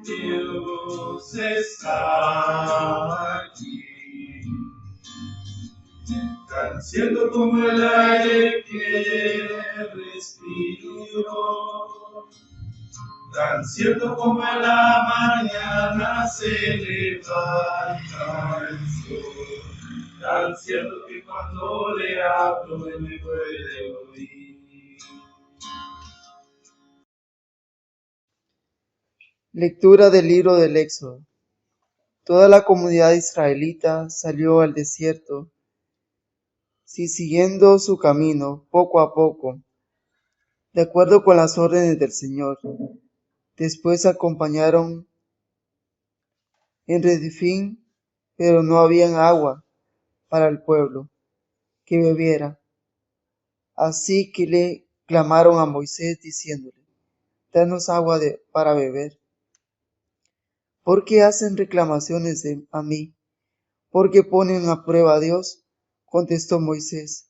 Dios está aquí. Tan cierto como el aire que respiro, tan cierto como en la mañana se levanta el sol, tan cierto que cuando le hablo él me puede oír. Lectura del libro del Éxodo. Toda la comunidad israelita salió al desierto, siguiendo su camino poco a poco, de acuerdo con las órdenes del Señor. Después acompañaron en Redefín, pero no había agua para el pueblo que bebiera. Así que le clamaron a Moisés diciéndole: danos agua para beber. ¿Por qué hacen reclamaciones a mí? ¿Por qué ponen a prueba a Dios? Contestó Moisés.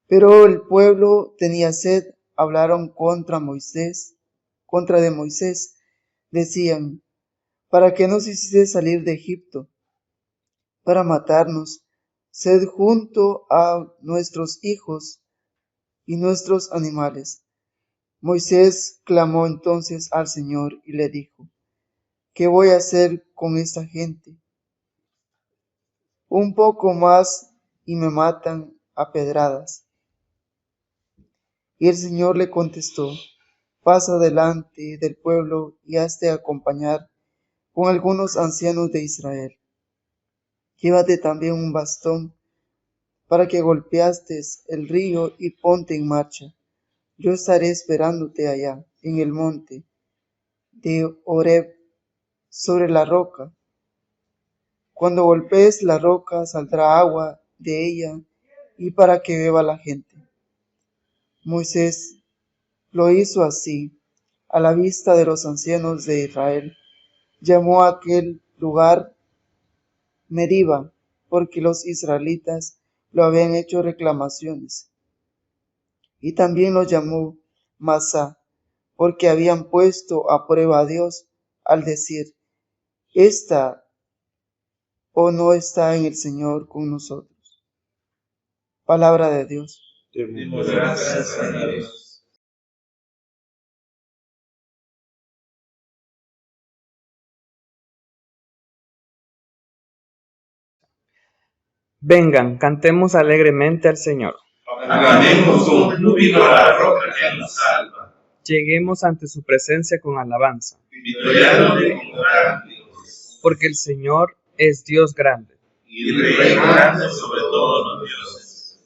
Pero el pueblo tenía sed, hablaron contra de Moisés. Decían: ¿para qué nos hiciste salir de Egipto? Para matarnos. Sed junto a nuestros hijos y nuestros animales. Moisés clamó entonces al Señor y le dijo: ¿qué voy a hacer con esta gente? Un poco más y me matan a pedradas. Y el Señor le contestó: pasa delante del pueblo y hazte acompañar con algunos ancianos de Israel. Llévate también un bastón para que golpeastes el río y ponte en marcha. Yo estaré esperándote allá, en el monte de Horeb, sobre la roca. Cuando golpees la roca saldrá agua de ella y para que beba la gente. Moisés lo hizo así, a la vista de los ancianos de Israel. Llamó a aquel lugar Meriba, porque los israelitas lo habían hecho reclamaciones. Y también lo llamó Masá, porque habían puesto a prueba a Dios al decir: ¿está o no está en el Señor con nosotros? Palabra de Dios. Demos gracias a Dios. Vengan, cantemos alegremente al Señor. Aclamemos con júbilo a la roca que nos salva. Lleguemos ante su presencia con alabanza, Victoriándole con cánticos. porque el Señor es Dios grande. Y Rey grande sobre todos los dioses.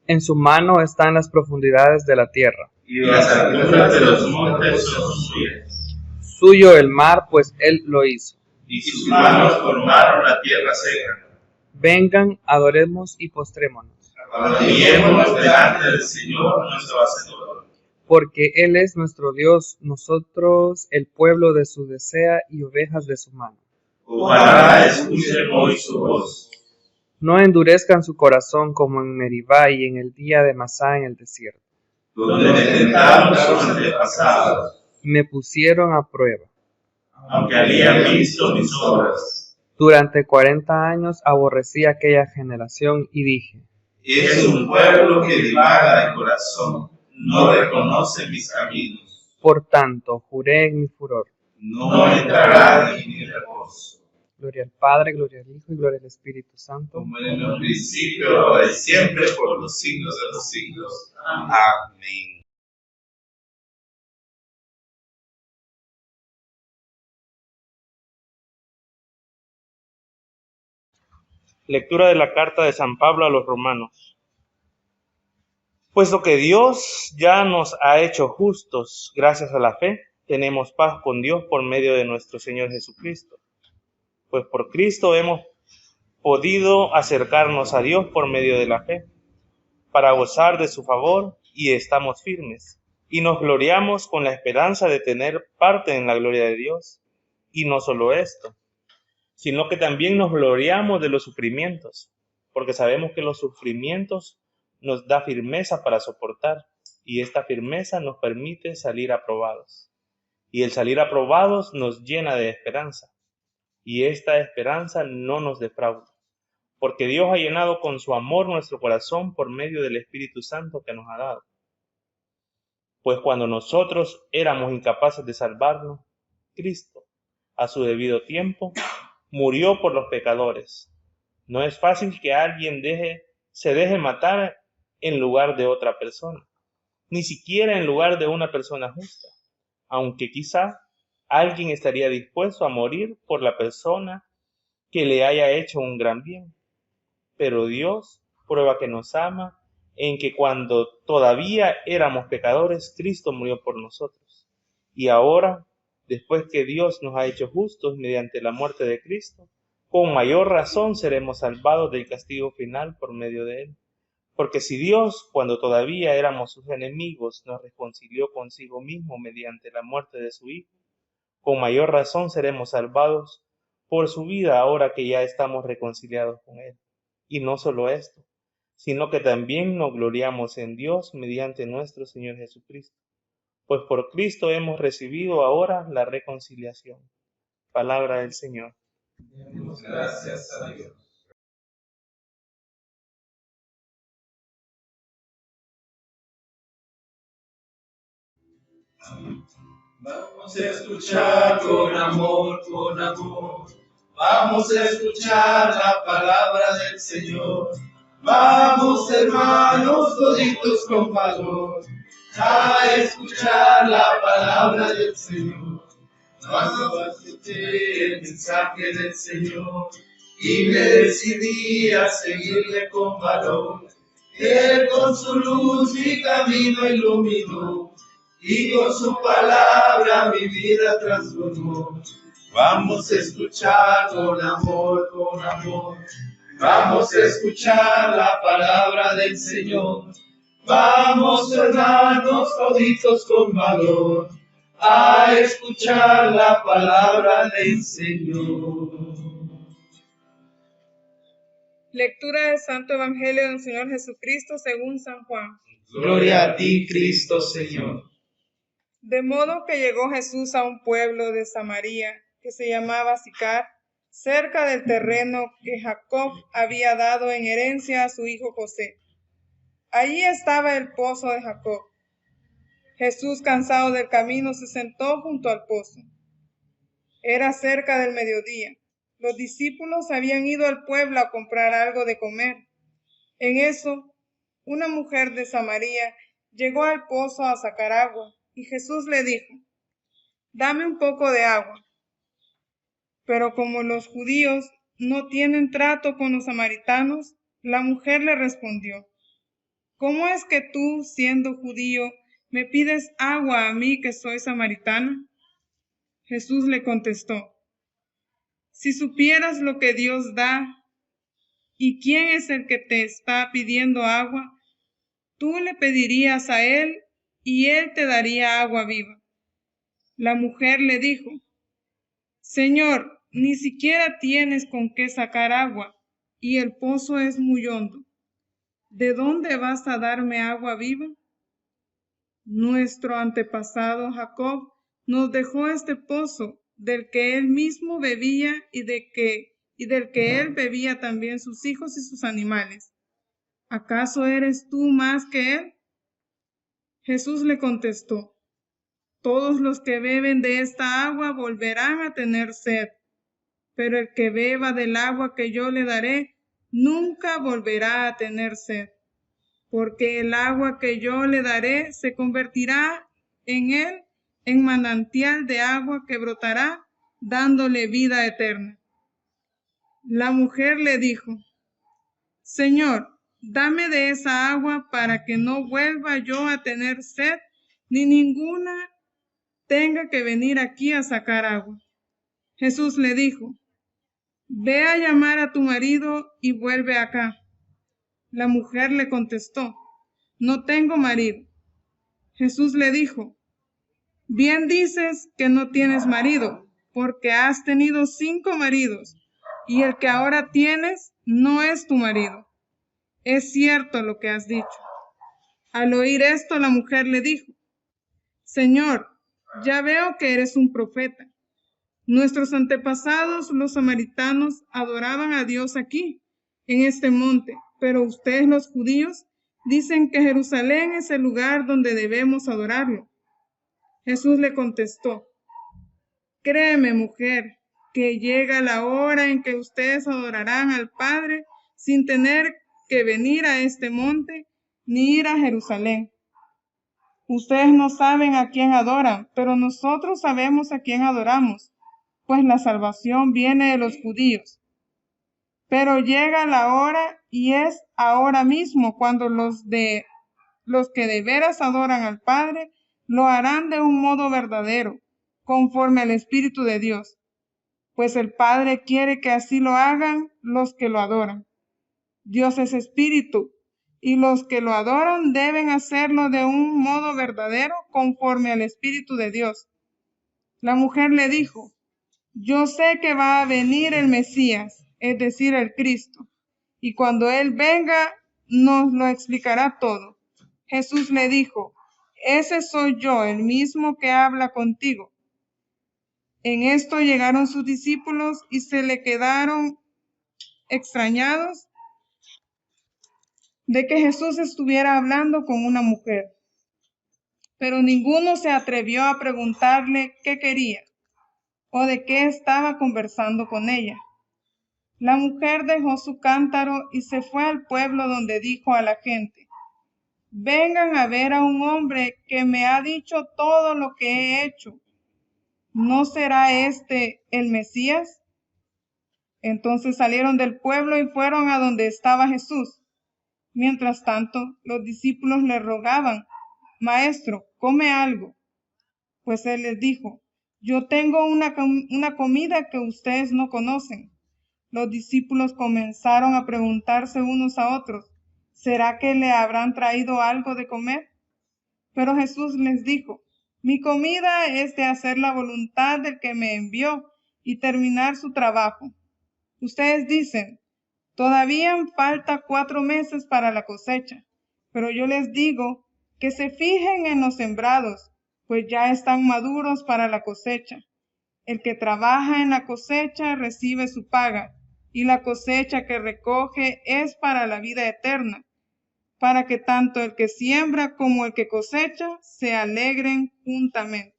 En su mano están las profundidades de la tierra. Y las alturas de los montes son suyas. Suyo el mar, pues Él lo hizo. Y sus manos formaron la tierra seca. Vengan, adoremos y postrémonos, Arrodillémonos delante del Señor nuestro Hacedor. porque Él es nuestro Dios, nosotros el pueblo de su desea y ovejas de su mano. Ojalá escuchen hoy su voz. No endurezcan su corazón como en Meribá y en el día de Masá en el desierto. Donde me tentaron sus antepasados, Y me pusieron a prueba. aunque habían visto mis obras. Durante 40 años aborrecí aquella generación y dije: Es un pueblo que divaga de corazón, no reconoce mis caminos. por tanto, juré en mi furor. No entrará en mi reposo. Gloria al Padre, gloria al Hijo y gloria al Espíritu Santo. Como en el principio, ahora y siempre, por los siglos de los siglos. Amén. Lectura de la carta de San Pablo a los Romanos. Puesto que Dios ya nos ha hecho justos gracias a la fe, tenemos paz con Dios por medio de nuestro Señor Jesucristo. Pues por Cristo hemos podido acercarnos a Dios por medio de la fe, para gozar de su favor, y estamos firmes, y nos gloriamos con la esperanza de tener parte en la gloria de Dios. Y no solo esto, sino que también nos gloriamos de los sufrimientos, porque sabemos que los sufrimientos nos da firmeza para soportar, y esta firmeza nos permite salir aprobados. y el salir aprobados nos llena de esperanza. Y esta esperanza no nos defrauda, porque Dios ha llenado con su amor nuestro corazón por medio del Espíritu Santo que nos ha dado. Pues cuando nosotros éramos incapaces de salvarnos, Cristo, a su debido tiempo, murió por los pecadores. No es fácil que alguien se deje matar en lugar de otra persona, ni siquiera en lugar de una persona justa, aunque quizá alguien estaría dispuesto a morir por la persona que le haya hecho un gran bien. Pero Dios prueba que nos ama en que cuando todavía éramos pecadores, Cristo murió por nosotros. Y ahora, después que Dios nos ha hecho justos mediante la muerte de Cristo, con mayor razón seremos salvados del castigo final por medio de Él. Porque si Dios, cuando todavía éramos sus enemigos, nos reconcilió consigo mismo mediante la muerte de su Hijo, con mayor razón seremos salvados por su vida ahora que ya estamos reconciliados con Él. Y no solo esto, sino que también nos gloriamos en Dios mediante nuestro Señor Jesucristo. Pues por Cristo hemos recibido ahora la reconciliación. Palabra del Señor. Demos gracias a Dios. Vamos a escuchar con amor, con amor. Vamos a escuchar la palabra del Señor. Vamos, hermanos, toditos con valor, a escuchar la palabra del Señor. Cuando escuché el mensaje del Señor y me decidí a seguirle con valor, Él con su luz mi camino iluminó y con su palabra mi vida transformó. Vamos a escuchar con amor, con amor. Vamos a escuchar la palabra del Señor. Vamos, hermanos, toditos con valor, a escuchar la palabra del Señor. Lectura del Santo Evangelio del Señor Jesucristo según San Juan. Gloria a ti, Cristo Señor. De modo que llegó Jesús a un pueblo de Samaria que se llamaba Sicar, cerca del terreno que Jacob había dado en herencia a su hijo José. Allí estaba el pozo de Jacob. Jesús, cansado del camino, se sentó junto al pozo. Era cerca del mediodía. Los discípulos habían ido al pueblo a comprar algo de comer. En eso, una mujer de Samaria llegó al pozo a sacar agua, y Jesús le dijo: «Dame un poco de agua». Pero como los judíos no tienen trato con los samaritanos, la mujer le respondió: «¿Cómo es que tú, siendo judío, me pides agua a mí que soy samaritana?» Jesús le contestó: «Si supieras lo que Dios da y quién es el que te está pidiendo agua, tú le pedirías a Él y Él te daría agua viva». La mujer le dijo: «Señor, ni siquiera tienes con qué sacar agua, y el pozo es muy hondo. ¿De dónde vas a darme agua viva? Nuestro antepasado Jacob nos dejó este pozo, del que él mismo bebía y del que él bebía también sus hijos y sus animales. ¿Acaso eres tú más que él?». Jesús le contestó: «Todos los que beben de esta agua volverán a tener sed, pero el que beba del agua que yo le daré nunca volverá a tener sed, porque el agua que yo le daré se convertirá en él en manantial de agua que brotará, dándole vida eterna». La mujer le dijo: «Señor, dame de esa agua para que no vuelva yo a tener sed, ni ninguna tenga que venir aquí a sacar agua». Jesús le dijo: «Ve a llamar a tu marido y vuelve acá». La mujer le contestó: «No tengo marido». Jesús le dijo: «Bien dices que no tienes marido, porque has tenido 5 maridos, y el que ahora tienes no es tu marido. Es cierto lo que has dicho». Al oír esto, la mujer le dijo: «Señor, ya veo que eres un profeta. Nuestros antepasados, los samaritanos, adoraban a Dios aquí, en este monte, pero ustedes, los judíos, dicen que Jerusalén es el lugar donde debemos adorarlo. Jesús le contestó: créeme, mujer, que llega la hora en que ustedes adorarán al Padre sin tener que venir a este monte ni ir a Jerusalén. Ustedes no saben a quién adoran, pero nosotros sabemos a quién adoramos, pues la salvación viene de los judíos. Pero llega la hora, y es ahora mismo, cuando los que de veras adoran al Padre lo harán de un modo verdadero, conforme al Espíritu de Dios, pues el Padre quiere que así lo hagan los que lo adoran. Dios es espíritu, y los que lo adoran deben hacerlo de un modo verdadero, conforme al Espíritu de Dios. La mujer le dijo: yo sé que va a venir el Mesías, es decir, el Cristo, y cuando Él venga nos lo explicará todo. Jesús le dijo: ese soy yo, el mismo que habla contigo. En esto llegaron sus discípulos y se le quedaron extrañados de que Jesús estuviera hablando con una mujer. Pero ninguno se atrevió a preguntarle qué quería o de qué estaba conversando con ella. La mujer dejó su cántaro y se fue al pueblo, donde dijo a la gente: vengan a ver a un hombre que me ha dicho todo lo que he hecho. ¿No será este el Mesías? Entonces salieron del pueblo y fueron a donde estaba Jesús. Mientras tanto, los discípulos le rogaban: Maestro, come algo. Pues él les dijo: yo tengo una comida que ustedes no conocen. Los discípulos comenzaron a preguntarse unos a otros: ¿será que le habrán traído algo de comer? Pero Jesús les dijo: mi comida es de hacer la voluntad del que me envió y terminar su trabajo. Ustedes dicen: todavía falta 4 meses para la cosecha, pero yo les digo que se fijen en los sembrados, pues ya están maduros para la cosecha. El que trabaja en la cosecha recibe su paga, y la cosecha que recoge es para la vida eterna, para que tanto el que siembra como el que cosecha se alegren juntamente.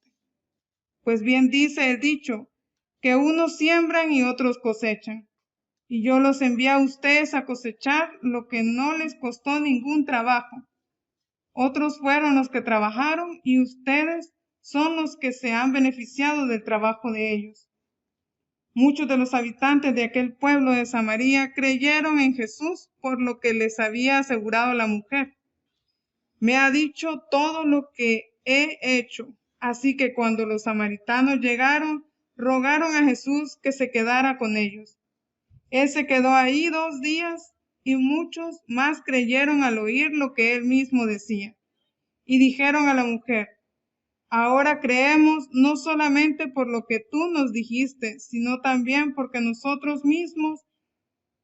Pues bien dice el dicho, que unos siembran y otros cosechan. Y yo los envié a ustedes a cosechar lo que no les costó ningún trabajo. Otros fueron los que trabajaron, y ustedes son los que se han beneficiado del trabajo de ellos. Muchos de los habitantes de aquel pueblo de Samaria creyeron en Jesús por lo que les había asegurado la mujer. Me ha dicho todo lo que he hecho. Así que cuando los samaritanos llegaron, rogaron a Jesús que se quedara con ellos. Él se quedó ahí 2 días, y muchos más creyeron al oír lo que él mismo decía. Y dijeron a la mujer: ahora creemos no solamente por lo que tú nos dijiste, sino también porque nosotros mismos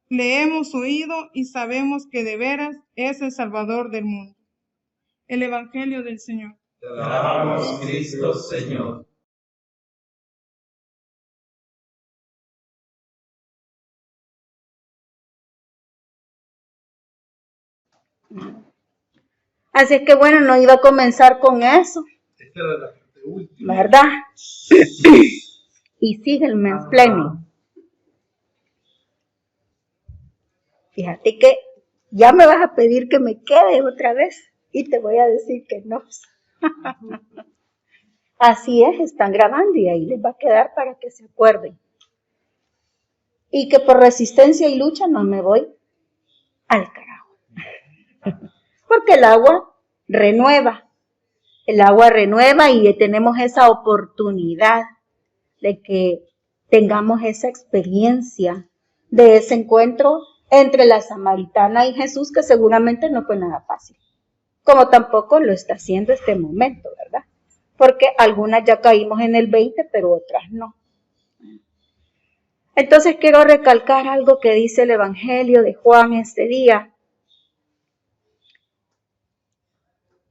le hemos oído y sabemos que de veras es el Salvador del mundo. El Evangelio del Señor. Te alabamos, Cristo Señor. Así que bueno, no iba a comenzar con eso, Esta era la parte última. ¿verdad? Y sigue el mansplaining. Fíjate que ya me vas a pedir que me quede otra vez y te voy a decir que no. Así es, están grabando y ahí les va a quedar para que se acuerden. Y que por resistencia y lucha no me voy al carajo. Porque el agua renueva. El agua renueva y tenemos esa oportunidad de que tengamos esa experiencia de ese encuentro entre la samaritana y Jesús, que seguramente no fue nada fácil, como tampoco lo está haciendo este momento, ¿verdad? Porque algunas ya caímos en el 20, pero otras no. Entonces quiero recalcar algo que dice el Evangelio de Juan este día.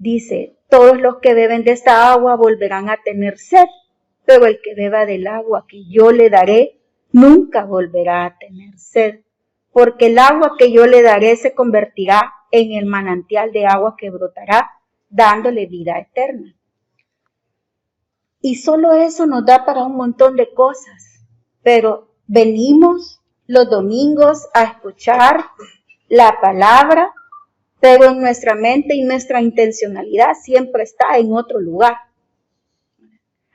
dice, todos los que beben de esta agua volverán a tener sed, pero el que beba del agua que yo le daré nunca volverá a tener sed, porque el agua que yo le daré se convertirá en el manantial de agua que brotará, dándole vida eterna. Y solo eso nos da para un montón de cosas, pero venimos los domingos a escuchar la palabra, pero en nuestra mente y nuestra intencionalidad siempre está en otro lugar.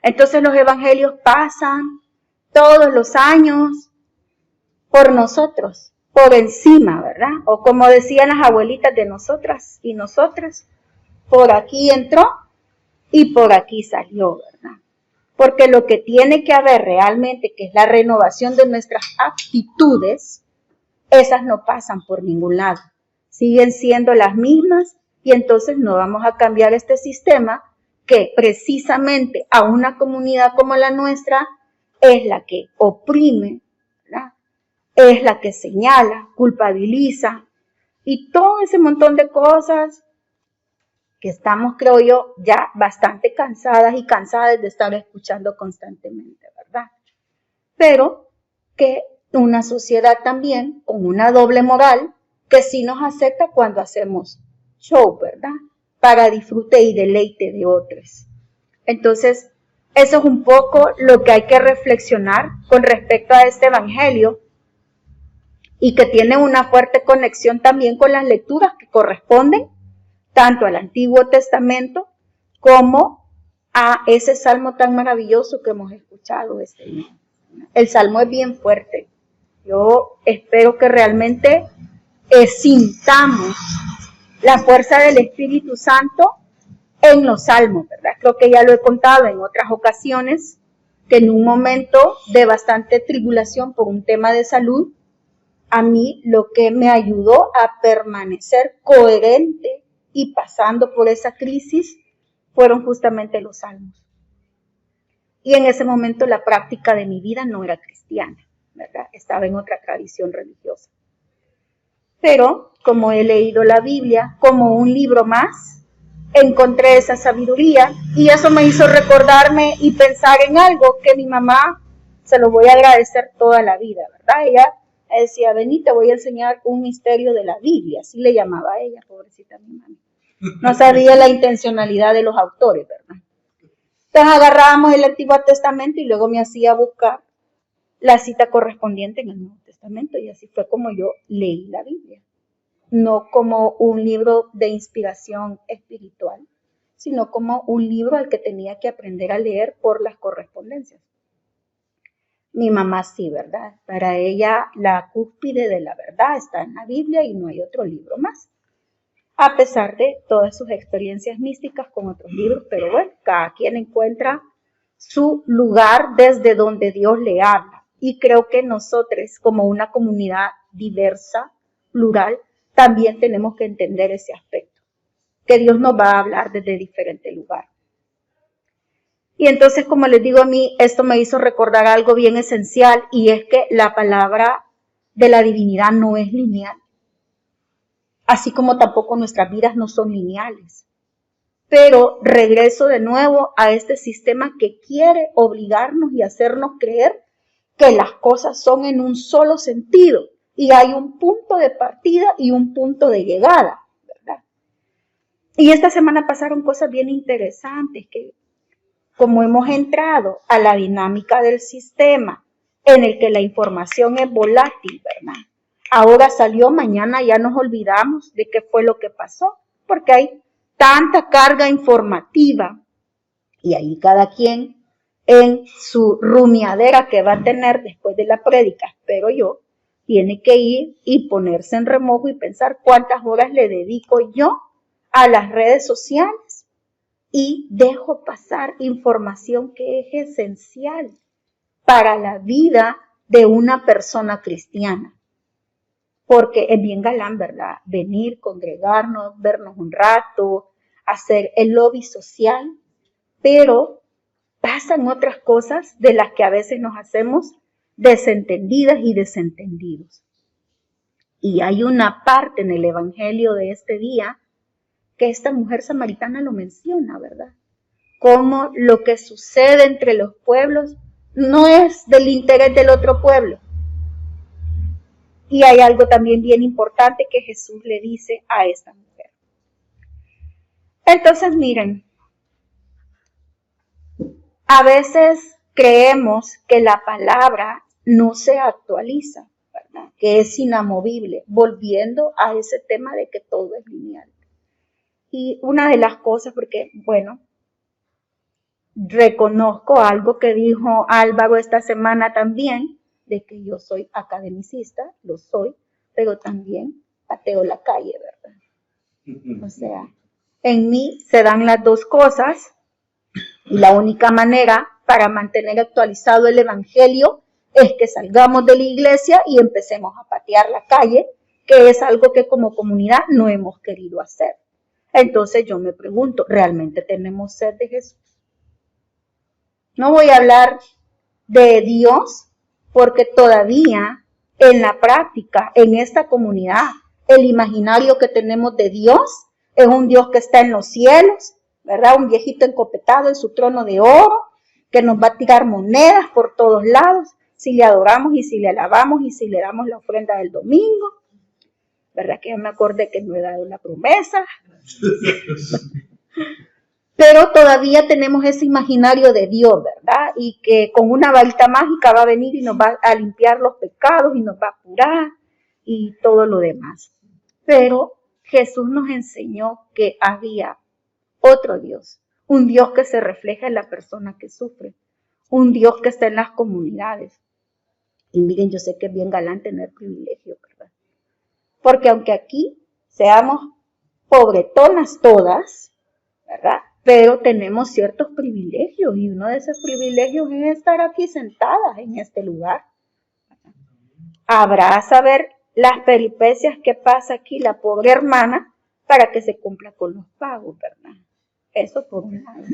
Entonces los evangelios pasan todos los años por nosotros, por encima, ¿verdad? O como decían las abuelitas de nosotras y nosotras, por aquí entró y por aquí salió, ¿verdad? Porque lo que tiene que haber realmente, que es la renovación de nuestras actitudes, esas no pasan por ningún lado. Siguen siendo las mismas y entonces no vamos a cambiar este sistema que precisamente a una comunidad como la nuestra es la que oprime, ¿verdad? Es la que señala, culpabiliza y todo ese montón de cosas que estamos, creo yo, ya bastante cansadas y cansadas de estar escuchando constantemente, ¿verdad? Pero que una sociedad también con una doble moral que sí nos acepta cuando hacemos show, ¿verdad? Para disfrute y deleite de otros. Entonces, eso es un poco lo que hay que reflexionar con respecto a este evangelio y que tiene una fuerte conexión también con las lecturas que corresponden tanto al Antiguo Testamento como a ese salmo tan maravilloso que hemos escuchado este día. El salmo es bien fuerte. Yo espero que realmente sintamos la fuerza del Espíritu Santo en los salmos, ¿verdad? Creo que ya lo he contado en otras ocasiones, que en un momento de bastante tribulación por un tema de salud, a mí lo que me ayudó a permanecer coherente y pasando por esa crisis fueron justamente los salmos. Y en ese momento la práctica de mi vida no era cristiana, ¿verdad? Estaba en otra tradición religiosa. Pero como he leído la Biblia como un libro más, encontré esa sabiduría y eso me hizo recordarme y pensar en algo que mi mamá, se lo voy a agradecer toda la vida, ¿verdad? Ella decía, vení, te voy a enseñar un misterio de la Biblia, así le llamaba a ella, pobrecita mi mamá. No sabía la intencionalidad de los autores, ¿verdad? Entonces agarrábamos el Antiguo Testamento y luego me hacía buscar la cita correspondiente en el Nuevo Testamento y así fue como yo leí la Biblia. No como un libro de inspiración espiritual, sino como un libro al que tenía que aprender a leer por las correspondencias. Mi mamá sí, ¿verdad? Para ella la cúspide de la verdad está en la Biblia y no hay otro libro más. A pesar de todas sus experiencias místicas con otros libros, pero bueno, cada quien encuentra su lugar desde donde Dios le habla. Y creo que nosotros, como una comunidad diversa, plural, también tenemos que entender ese aspecto, que Dios nos va a hablar desde diferente lugar. Y entonces, como les digo a mí, esto me hizo recordar algo bien esencial y es que la palabra de la divinidad no es lineal. Así como tampoco nuestras vidas no son lineales. Pero regreso de nuevo a este sistema que quiere obligarnos y hacernos creer que las cosas son en un solo sentido y hay un punto de partida y un punto de llegada, ¿verdad? Y esta semana pasaron cosas bien interesantes que como hemos entrado a la dinámica del sistema en el que la información es volátil, ¿verdad? Ahora salió, mañana ya nos olvidamos de qué fue lo que pasó, porque hay tanta carga informativa y ahí cada quien en su rumiadera que va a tener después de la prédica, espero yo, tiene que ir y ponerse en remojo y pensar cuántas horas le dedico yo a las redes sociales y dejo pasar información que es esencial para la vida de una persona cristiana. Porque es bien galán, ¿verdad? Venir, congregarnos, vernos un rato, hacer el lobby social, pero pasan otras cosas de las que a veces nos hacemos desentendidas y desentendidos. Y hay una parte en el evangelio de este día que esta mujer samaritana lo menciona, ¿verdad? Cómo lo que sucede entre los pueblos no es del interés del otro pueblo. Y hay algo también bien importante que Jesús le dice a esta mujer. Entonces, miren, a veces creemos que la palabra no se actualiza, ¿verdad? Que es inamovible, volviendo a ese tema de que todo es lineal. Y una de las cosas, porque, bueno, reconozco algo que dijo Álvaro esta semana también, de que yo soy academicista, lo soy, pero también pateo la calle, ¿verdad? O sea, en mí se dan las dos cosas y la única manera para mantener actualizado el evangelio es que salgamos de la iglesia y empecemos a patear la calle, que es algo que como comunidad no hemos querido hacer. Entonces yo me pregunto, ¿realmente tenemos sed de Jesús? No voy a hablar de Dios, porque todavía en la práctica, en esta comunidad, el imaginario que tenemos de Dios es un Dios que está en los cielos, ¿verdad? Un viejito encopetado en su trono de oro, que nos va a tirar monedas por todos lados, si le adoramos y si le alabamos y si le damos la ofrenda del domingo. ¿Verdad que yo me acordé que no he dado la promesa? Pero todavía tenemos ese imaginario de Dios, ¿verdad? Y que con una varita mágica va a venir y nos va a limpiar los pecados y nos va a curar y todo lo demás. Pero Jesús nos enseñó que había otro Dios, un Dios que se refleja en la persona que sufre, un Dios que está en las comunidades. Y miren, yo sé que es bien galán tener privilegio, ¿verdad? Porque aunque aquí seamos pobretonas todas, ¿verdad? Pero tenemos ciertos privilegios y uno de esos privilegios es estar aquí sentadas en este lugar. Habrá a saber las peripecias que pasa aquí la pobre hermana para que se cumpla con los pagos, ¿verdad? Eso por un lado.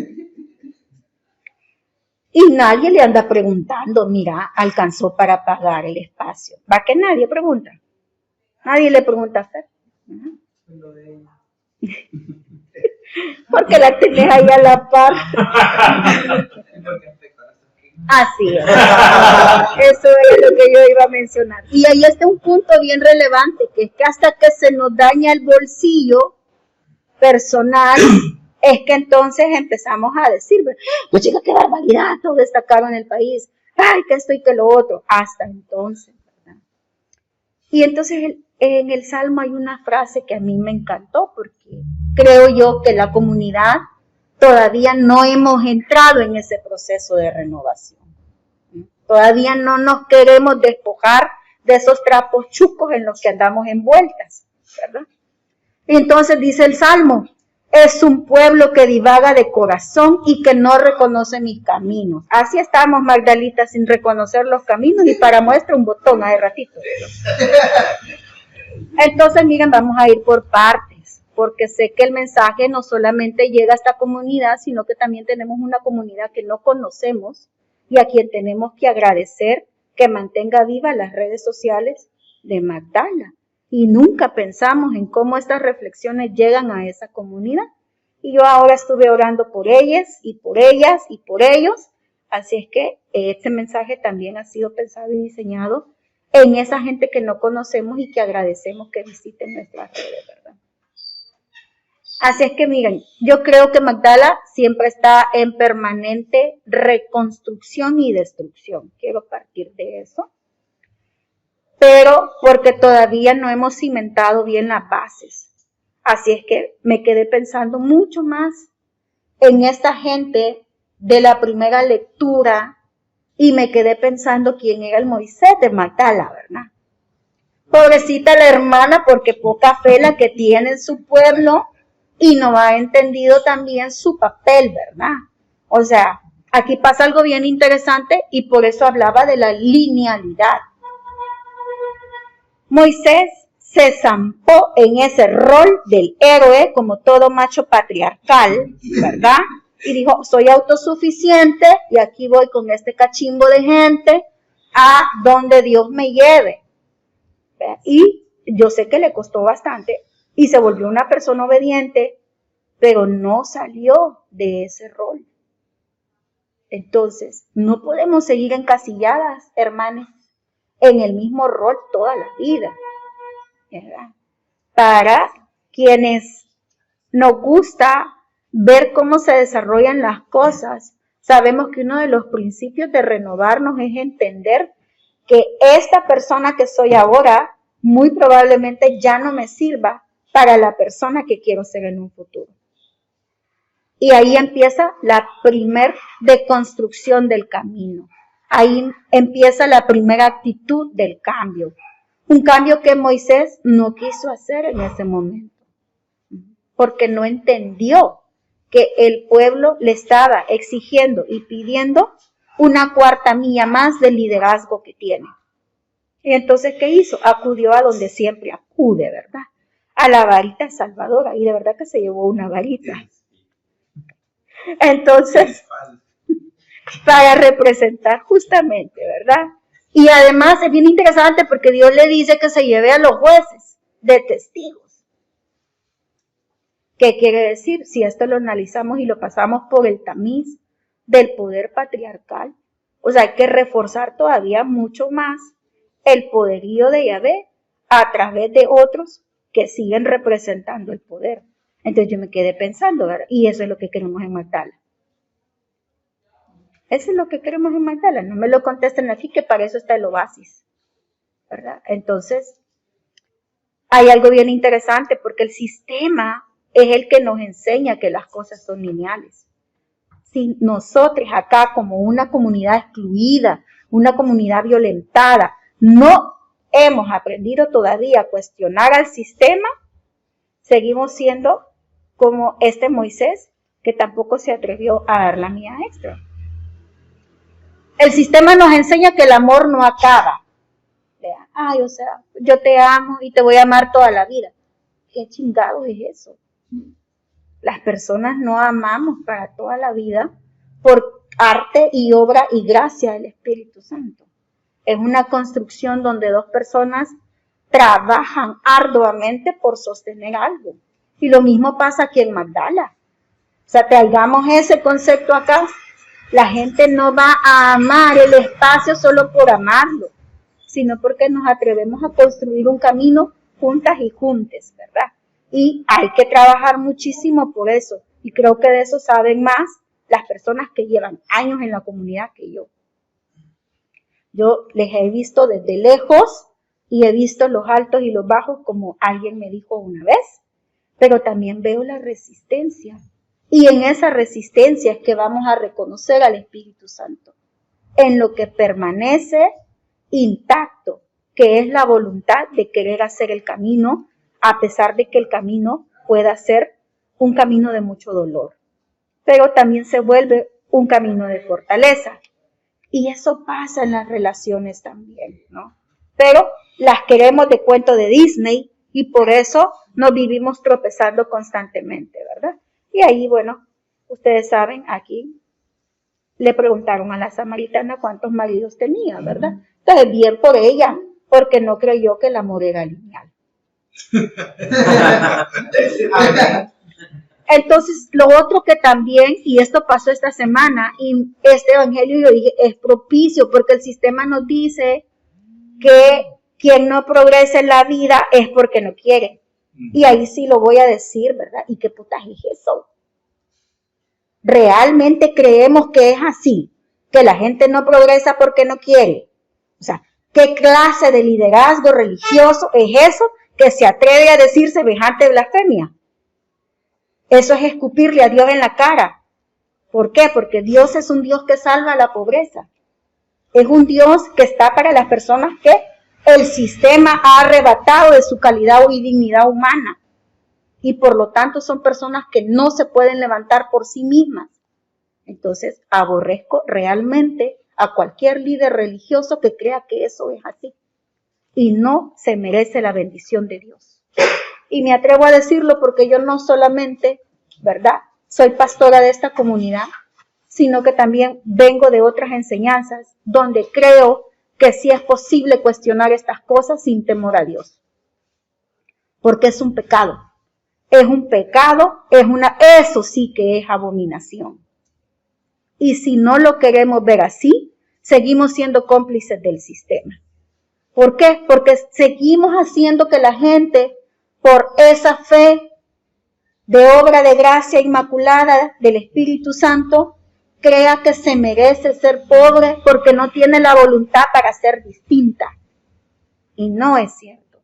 Y nadie le anda preguntando, mira, alcanzó para pagar el espacio. ¿Va que nadie pregunta? Nadie le pregunta a Fer. Porque la tenés ahí a la par. Así es. Eso es lo que yo iba a mencionar. Y ahí está un punto bien relevante, que es que hasta que se nos daña el bolsillo personal, es que entonces empezamos a decir, pues chica, qué barbaridad, todo está caro en el país, ay, que esto y que lo otro, hasta entonces, ¿verdad? Y entonces en el Salmo hay una frase que a mí me encantó, porque creo yo que la comunidad todavía no hemos entrado en ese proceso de renovación. Todavía no nos queremos despojar de esos trapos chucos en los que andamos envueltas, ¿verdad? Y entonces dice el Salmo, es un pueblo que divaga de corazón y que no reconoce mis caminos. Así estamos, Magdalita, sin reconocer los caminos y para muestra un botón hace ratito. Entonces, miren, vamos a ir por partes, porque sé que el mensaje no solamente llega a esta comunidad, sino que también tenemos una comunidad que no conocemos y a quien tenemos que agradecer que mantenga vivas las redes sociales de Magdala. Y nunca pensamos en cómo estas reflexiones llegan a esa comunidad. Y yo ahora estuve orando por ellas y por ellas y por ellos. Así es que este mensaje también ha sido pensado y diseñado en esa gente que no conocemos y que agradecemos que visiten nuestras redes, ¿verdad? Así es que miren, yo creo que Magdala siempre está en permanente reconstrucción y destrucción. Quiero partir de eso. Pero porque todavía no hemos cimentado bien las bases. Así es que me quedé pensando mucho más en esta gente de la primera lectura y me quedé pensando quién era el Moisés de Magdala, ¿verdad? Pobrecita la hermana, porque poca fe la que tiene en su pueblo y no ha entendido también su papel, ¿verdad? O sea, aquí pasa algo bien interesante y por eso hablaba de la linealidad. Moisés se zampó en ese rol del héroe como todo macho patriarcal, ¿verdad? Y dijo, soy autosuficiente y aquí voy con este cachimbo de gente a donde Dios me lleve. ¿Ve? Y yo sé que le costó bastante y se volvió una persona obediente pero no salió de ese rol. Entonces, no podemos seguir encasilladas, hermanas, en el mismo rol toda la vida, ¿verdad? Para quienes nos gusta ver cómo se desarrollan las cosas, sabemos que uno de los principios de renovarnos es entender que esta persona que soy ahora muy probablemente ya no me sirva para la persona que quiero ser en un futuro. Y ahí empieza la primer deconstrucción del camino. Ahí empieza la primera actitud del cambio. Un cambio que Moisés no quiso hacer en ese momento, porque no entendió que el pueblo le estaba exigiendo y pidiendo una cuarta milla más del liderazgo que tiene. Y entonces, ¿qué hizo? Acudió a donde siempre acude, ¿verdad? A la varita salvadora. Y de verdad que se llevó una varita. Entonces, para representar justamente, ¿verdad? Y además es bien interesante porque Dios le dice que se lleve a los jueces de testigos. ¿Qué quiere decir? Si esto lo analizamos y lo pasamos por el tamiz del poder patriarcal, o sea, hay que reforzar todavía mucho más el poderío de Yahvé a través de otros que siguen representando el poder. Entonces yo me quedé pensando, ¿verdad? Y eso es lo que queremos en Magdala. Eso es lo que queremos en Magdala. No me lo contesten aquí, que para eso está el oasis, ¿verdad? Entonces, hay algo bien interesante porque el sistema es el que nos enseña que las cosas son lineales. Si nosotros acá como una comunidad excluida, una comunidad violentada, no hemos aprendido todavía a cuestionar al sistema, seguimos siendo como este Moisés, que tampoco se atrevió a dar la mía extra. El sistema nos enseña que el amor no acaba. Ay, o sea, yo te amo y te voy a amar toda la vida. ¿Qué chingado es eso? Las personas no amamos para toda la vida por arte y obra y gracia del Espíritu Santo. Es una construcción donde dos personas trabajan arduamente por sostener algo. Y lo mismo pasa aquí en Magdala. O sea, traigamos ese concepto acá. La gente no va a amar el espacio solo por amarlo, sino porque nos atrevemos a construir un camino juntas y juntes, ¿verdad? Y hay que trabajar muchísimo por eso. Y creo que de eso saben más las personas que llevan años en la comunidad que yo. Yo les he visto desde lejos y he visto los altos y los bajos, como alguien me dijo una vez, pero también veo la resistencia. Y en esa resistencia es que vamos a reconocer al Espíritu Santo, en lo que permanece intacto, que es la voluntad de querer hacer el camino, a pesar de que el camino pueda ser un camino de mucho dolor, pero también se vuelve un camino de fortaleza. Y eso pasa en las relaciones también, ¿no? Pero las queremos de cuento de Disney y por eso nos vivimos tropezando constantemente, ¿verdad? Y ahí, bueno, ustedes saben, aquí le preguntaron a la samaritana cuántos maridos tenía, ¿verdad? Entonces, bien por ella, porque no creyó que el amor era lineal. Entonces, lo otro que también, y esto pasó esta semana, y este evangelio yo dije, es propicio, porque el sistema nos dice que quien no progresa en la vida es porque no quiere. Y ahí sí lo voy a decir, ¿verdad? ¿Y qué putaje es eso? ¿Realmente creemos que es así? ¿Que la gente no progresa porque no quiere? O sea, ¿qué clase de liderazgo religioso es eso que se atreve a decir semejante blasfemia? Eso es escupirle a Dios en la cara. ¿Por qué? Porque Dios es un Dios que salva a la pobreza. Es un Dios que está para las personas que el sistema ha arrebatado de su calidad y dignidad humana. Y por lo tanto son personas que no se pueden levantar por sí mismas. Entonces aborrezco realmente a cualquier líder religioso que crea que eso es así. Y no se merece la bendición de Dios. Y me atrevo a decirlo porque yo no solamente, ¿verdad?, soy pastora de esta comunidad, sino que también vengo de otras enseñanzas donde creo que sí es posible cuestionar estas cosas sin temor a Dios. Porque es un pecado es un pecado, eso sí que es abominación. Y si no lo queremos ver así, seguimos siendo cómplices del sistema. ¿Por qué? Porque seguimos haciendo que la gente, por esa fe de obra de gracia inmaculada del Espíritu Santo, crea que se merece ser pobre porque no tiene la voluntad para ser distinta. Y no es cierto.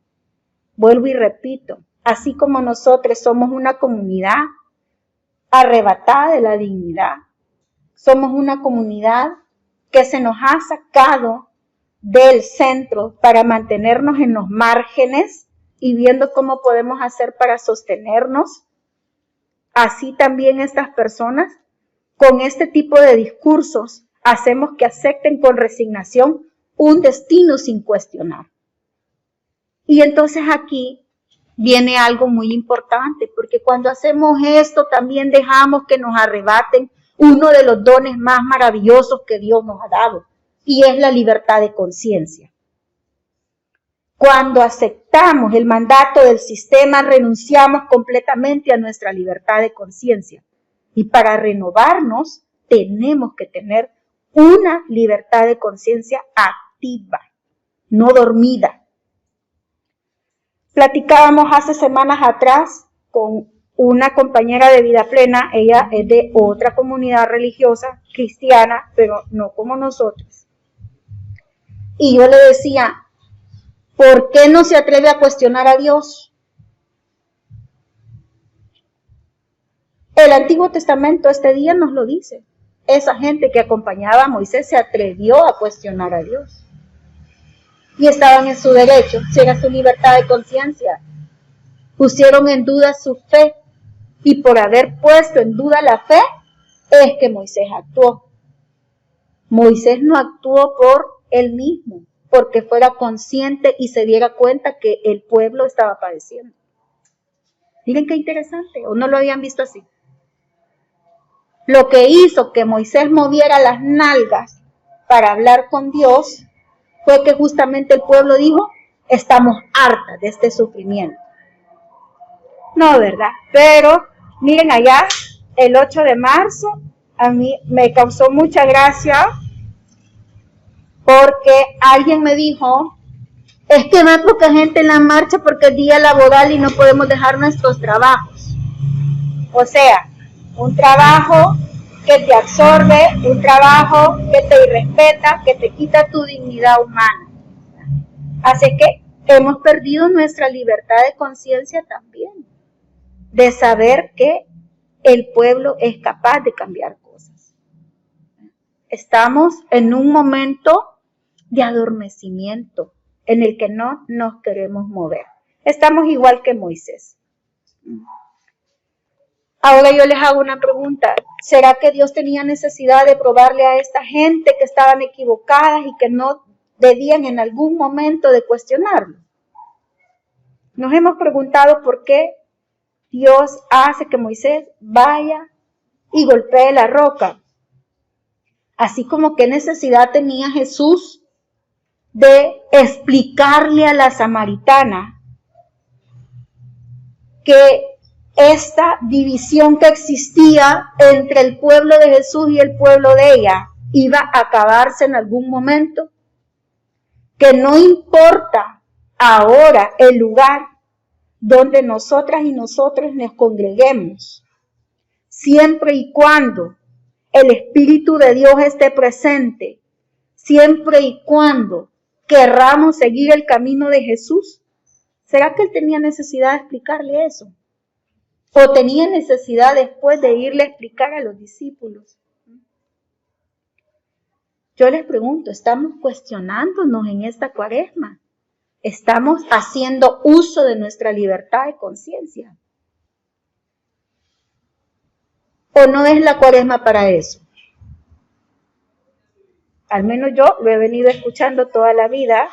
Vuelvo y repito, así como nosotros somos una comunidad arrebatada de la dignidad, somos una comunidad que se nos ha sacado del centro para mantenernos en los márgenes y viendo cómo podemos hacer para sostenernos. Así también estas personas, con este tipo de discursos, hacemos que acepten con resignación un destino sin cuestionar. Y entonces aquí viene algo muy importante, porque cuando hacemos esto también dejamos que nos arrebaten uno de los dones más maravillosos que Dios nos ha dado, y es la libertad de conciencia. Cuando aceptamos el mandato del sistema, renunciamos completamente a nuestra libertad de conciencia. Y para renovarnos, tenemos que tener una libertad de conciencia activa, no dormida. Platicábamos hace semanas atrás con una compañera de vida plena, ella es de otra comunidad religiosa, cristiana, pero no como nosotros. Y yo le decía, ¿por qué no se atreve a cuestionar a Dios? El Antiguo Testamento este día nos lo dice. Esa gente que acompañaba a Moisés se atrevió a cuestionar a Dios. Y estaban en su derecho, si era su libertad de conciencia. Pusieron en duda su fe. Y por haber puesto en duda la fe, es que Moisés actuó. Moisés no actuó por él mismo, porque fuera consciente y se diera cuenta que el pueblo estaba padeciendo. Miren qué interesante, ¿o no lo habían visto así? Lo que hizo que Moisés moviera las nalgas para hablar con Dios fue que justamente el pueblo dijo, estamos hartas de este sufrimiento. No, ¿verdad? Pero miren allá, el 8 de marzo, a mí me causó mucha gracia porque alguien me dijo, es que va poca gente en la marcha porque es día laboral y no podemos dejar nuestros trabajos. O sea, un trabajo que te absorbe, un trabajo que te irrespeta, que te quita tu dignidad humana. Así que hemos perdido nuestra libertad de conciencia también, de saber que el pueblo es capaz de cambiar cosas. Estamos en un momento de adormecimiento en el que no nos queremos mover. Estamos igual que Moisés. Ahora yo les hago una pregunta. ¿Será que Dios tenía necesidad de probarle a esta gente que estaban equivocadas y que no debían en algún momento de cuestionarlo? Nos hemos preguntado por qué Dios hace que Moisés vaya y golpee la roca. Así como qué necesidad tenía Jesús de explicarle a la samaritana que esta división que existía entre el pueblo de Jesús y el pueblo de ella iba a acabarse en algún momento, que no importa ahora el lugar donde nosotras y nosotros nos congreguemos, siempre y cuando el Espíritu de Dios esté presente, siempre y cuando querramos seguir el camino de Jesús. ¿Será que él tenía necesidad de explicarle eso? ¿O tenía necesidad después de irle a explicar a los discípulos? Yo les pregunto, ¿estamos cuestionándonos en esta cuaresma? ¿Estamos haciendo uso de nuestra libertad de conciencia? ¿O no es la cuaresma para eso? Al menos yo lo he venido escuchando toda la vida.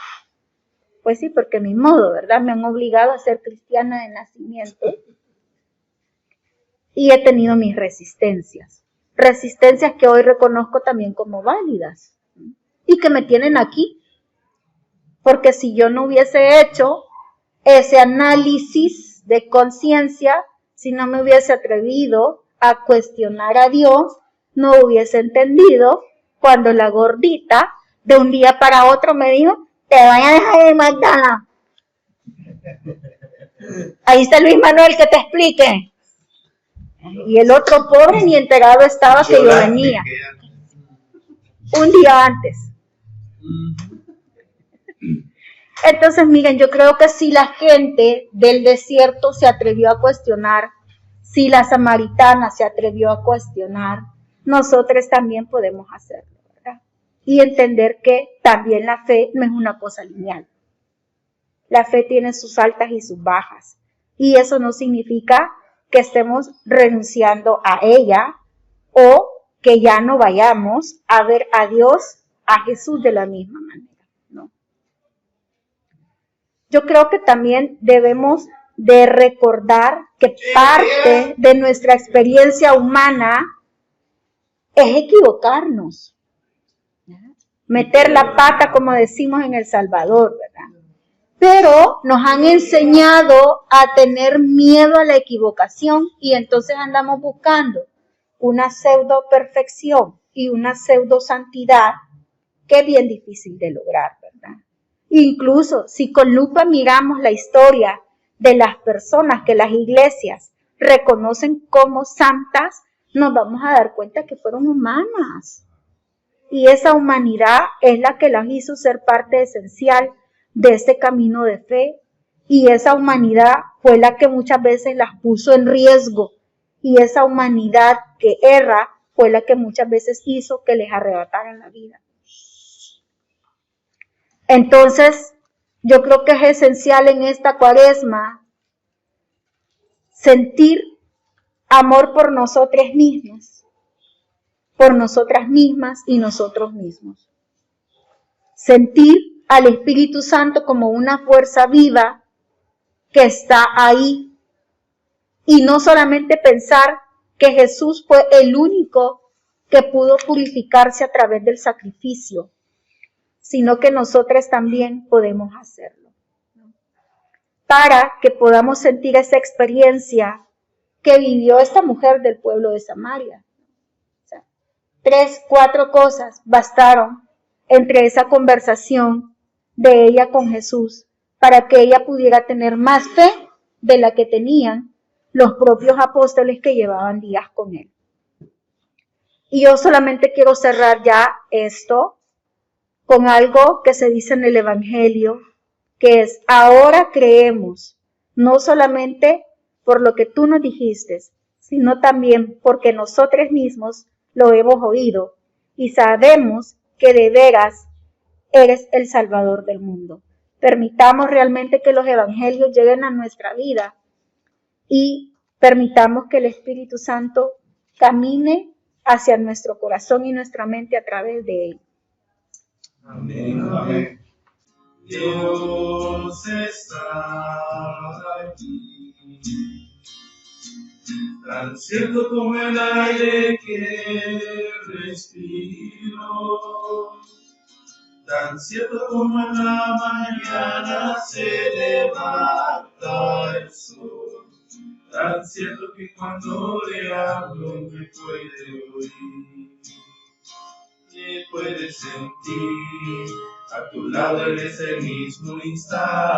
Pues sí, porque mi modo, ¿verdad? Me han obligado a ser cristiana de nacimiento. Y he tenido mis resistencias. Resistencias que hoy reconozco también como válidas. Y que me tienen aquí. Porque si yo no hubiese hecho ese análisis de conciencia, Si no me hubiese atrevido a cuestionar a Dios, no hubiese entendido cuando la gordita de un día para otro me dijo, te voy a dejar en McDonald's. Ahí está Luis Manuel que te explique. Y el otro pobre ni enterado estaba que yo venía. Un día antes. Entonces, miren, yo creo que si la gente del desierto se atrevió a cuestionar, si la samaritana se atrevió a cuestionar, nosotros también podemos hacerlo, ¿verdad? Y entender que también la fe no es una cosa lineal. La fe tiene sus altas y sus bajas. Y eso no significa que estemos renunciando a ella o que ya no vayamos a ver a Dios, a Jesús de la misma manera, ¿no? Yo creo que también debemos de recordar que parte de nuestra experiencia humana es equivocarnos, ¿verdad? Meter la pata, como decimos en El Salvador, ¿verdad? Pero nos han enseñado a tener miedo a la equivocación y entonces andamos buscando una pseudo perfección y una pseudo santidad que es bien difícil de lograr, ¿verdad? Incluso si con lupa miramos la historia de las personas que las iglesias reconocen como santas, nos vamos a dar cuenta que fueron humanas. Y esa humanidad es la que las hizo ser parte esencial de este camino de fe. Y esa humanidad fue la que muchas veces las puso en riesgo. Y esa humanidad que erra fue la que muchas veces hizo que les arrebataran la vida. Entonces, yo creo que es esencial en esta Cuaresma sentir amor por nosotras mismas y nosotros mismos. Sentir al Espíritu Santo como una fuerza viva que está ahí. Y no solamente pensar que Jesús fue el único que pudo purificarse a través del sacrificio, sino que nosotras también podemos hacerlo, ¿no? Para que podamos sentir esa experiencia que vivió esta mujer del pueblo de Samaria. O sea, 3, 4 cosas bastaron entre esa conversación de ella con Jesús para que ella pudiera tener más fe de la que tenían los propios apóstoles que llevaban días con él. Y yo solamente quiero cerrar ya esto con algo que se dice en el Evangelio, que es: ahora creemos, no solamente por lo que tú nos dijiste, sino también porque nosotros mismos lo hemos oído y sabemos que de veras eres el Salvador del mundo. Permitamos realmente que los evangelios lleguen a nuestra vida y permitamos que el Espíritu Santo camine hacia nuestro corazón y nuestra mente a través de él. Amén, amén. Dios está aquí, tan cierto como el aire que respiro, tan cierto como en la mañana se levanta el sol, tan cierto que cuando le hablo me puede oír, me puede sentir, a tu lado en ese mismo instante.